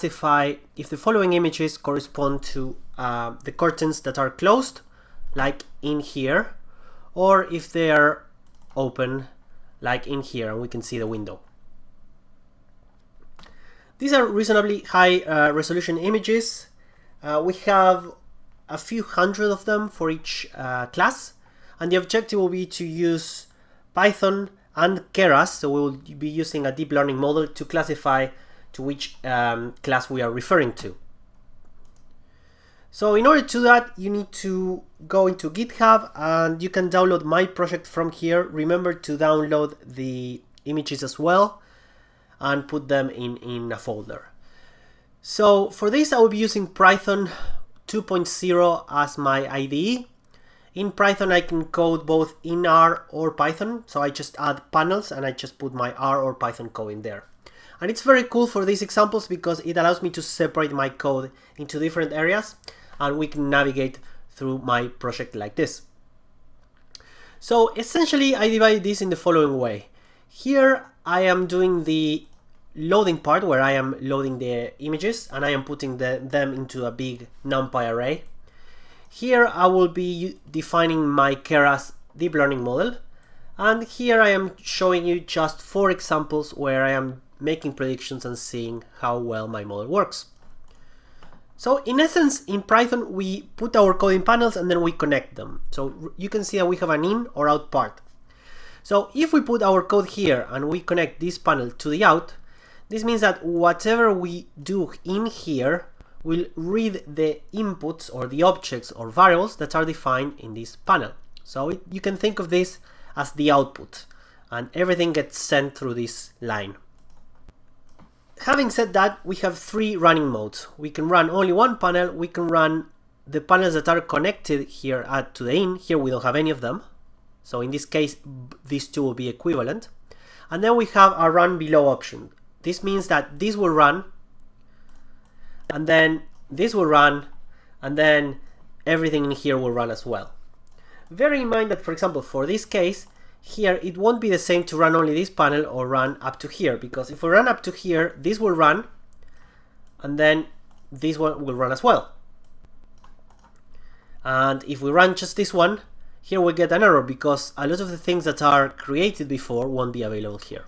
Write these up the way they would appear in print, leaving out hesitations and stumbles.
classify if the following images correspond to the curtains that are closed, like in here, or if they are open, like in here, and we can see the window. These are reasonably high resolution images. We have a few hundred of them for each class, and the objective will be to use Python and Keras, so we will be using a deep learning model to classify to which class we are referring to. So in order to do that, you need to go into GitHub and you can download my project from here. Remember to download the images as well and put them in a folder. So for this, I will be using Python 2.0 as my IDE. In Python, I can code both in R or Python. So I just add panels and I just put my R or Python code in there. And it's very cool for these examples because it allows me to separate my code into different areas and we can navigate through my project like this. So essentially, I divide this in the following way. Here, I am doing the loading part where I am loading the images and I am putting them into a big NumPy array. Here I will be defining my Keras deep learning model, and here I am showing you just 4 examples where I am making predictions and seeing how well my model works. So in essence, in Python we put our code in panels and then we connect them. So you can see that we have an in or out part. So if we put our code here and we connect this panel to the out, this means that whatever we do in here will read the inputs or the objects or variables that are defined in this panel. So you can think of this as the output, and everything gets sent through this line. Having said that, we have 3 running modes. We can run only one panel, we can run the panels that are connected here to the in. Here we don't have any of them. So in this case, these two will be equivalent. And then we have a run below option. This means that this will run, and then this will run, and then everything in here will run as well. Bear in mind that, for example, for this case, here it won't be the same to run only this panel or run up to here, because if we run up to here, this will run, and then this one will run as well. And if we run just this one, here we get an error because a lot of the things that are created before won't be available here.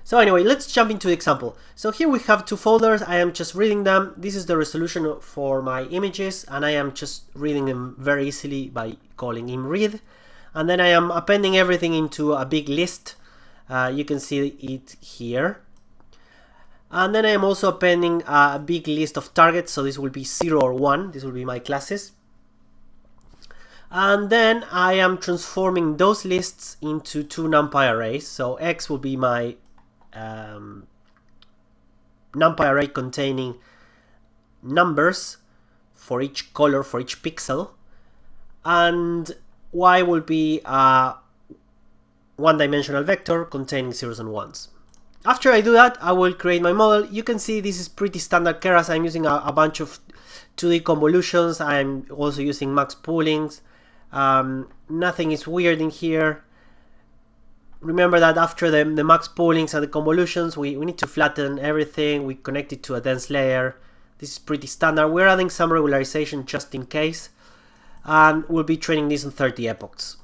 So anyway, let's jump into the example. So here we have 2 folders. I am just reading them. This is the resolution for my images, and I am just reading them very easily by calling imread. And then I am appending everything into a big list. You can see it here. And then I am also appending a big list of targets. So this will be 0 or 1. This will be my classes. And then I am transforming those lists into 2 NumPy arrays. So X will be my NumPy array containing numbers for each color, for each pixel, and Y will be a one-dimensional vector containing zeros and ones. After I do that, I will create my model. You can see this is pretty standard Keras. I'm using a bunch of 2D convolutions. I'm also using max poolings. Nothing is weird in here. Remember that after the max poolings and the convolutions, we need to flatten everything. We connect it to a dense layer. This is pretty standard. We're adding some regularization just in case. And we'll be training this on 30 epochs.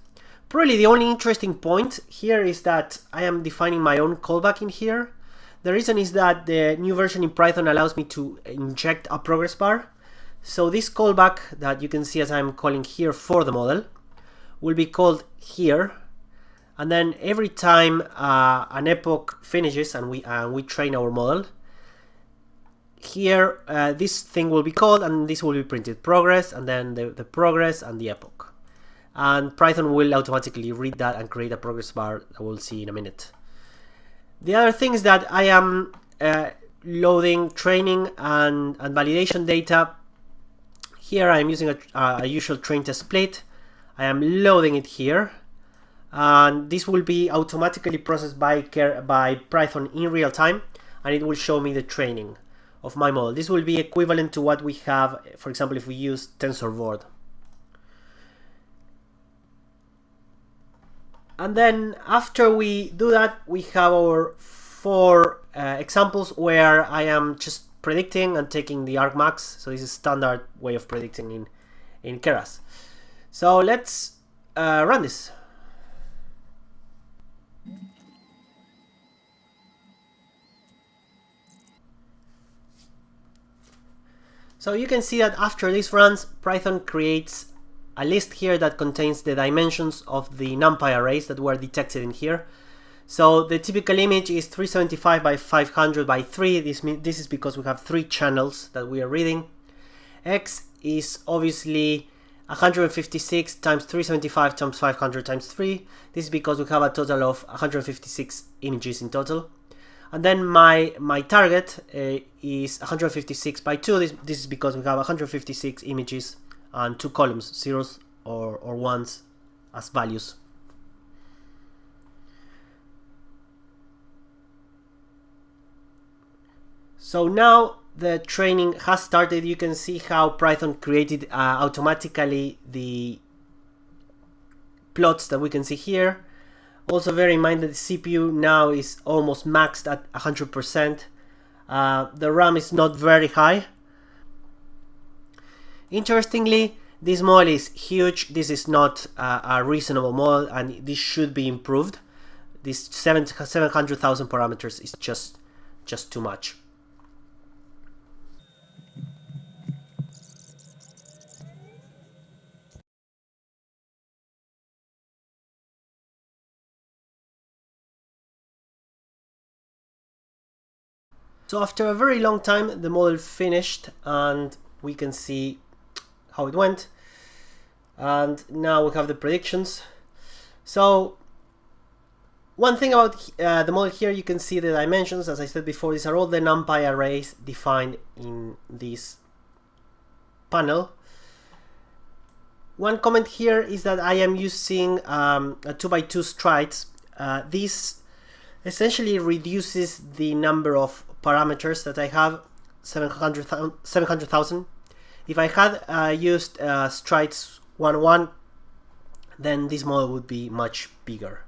Probably the only interesting point here is that I am defining my own callback in here. The reason is that the new version in Python allows me to inject a progress bar. So this callback that you can see as I'm calling here for the model will be called here. And then every time an epoch finishes and we train our model, here this thing will be called and this will be printed progress, and then the progress and the epoch. And Python will automatically read that and create a progress bar that we'll see in a minute. The other thing is that I am loading training and validation data. Here I am using a usual train test split. I am loading it here. And this will be automatically processed by Python in real time, and it will show me the training of my model. This will be equivalent to what we have, for example, if we use TensorBoard. And then after we do that, we have our 4 examples where I am just predicting and taking the argmax. So this is standard way of predicting in Keras. So let's run this. So you can see that after this runs, Python creates a list here that contains the dimensions of the NumPy arrays that were detected in here. So the typical image is 375 by 500 by 3. This is because we have 3 channels that we are reading. X is obviously 156 times 375 times 500 times 3. This is because we have a total of 156 images in total. And then my target is 156 by 2. This is because we have 156 images and 2 columns, zeros or ones as values. So now the training has started. You can see how Python created automatically the plots that we can see here. Also bear in mind that the CPU now is almost maxed at 100%. The RAM is not very high. Interestingly, this model is huge. This is not a reasonable model, and this should be improved. This 700,000 parameters is just too much. So after a very long time, the model finished, and we can see how it went. And now we have the predictions. So one thing about the model here, you can see the dimensions. As I said before, these are all the NumPy arrays defined in this panel. One comment here is that I am using a 2x2 strides. This essentially reduces the number of parameters that I have, 700,000. If I had used strides 1-1, then this model would be much bigger.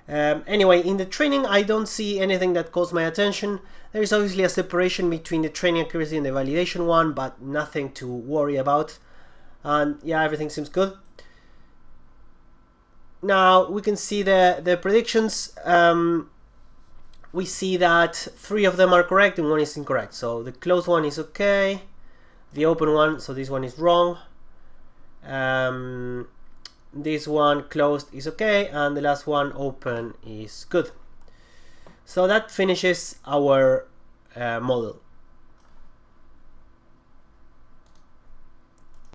Anyway, in the training, I don't see anything that calls my attention. There is obviously a separation between the training accuracy and the validation one, but nothing to worry about. And yeah, everything seems good. Now we can see the predictions. We see that 3 of them are correct and 1 is incorrect. So the closed one is okay. The open one, so this one is wrong. This one closed is okay, and the last one open is good. So that finishes our model.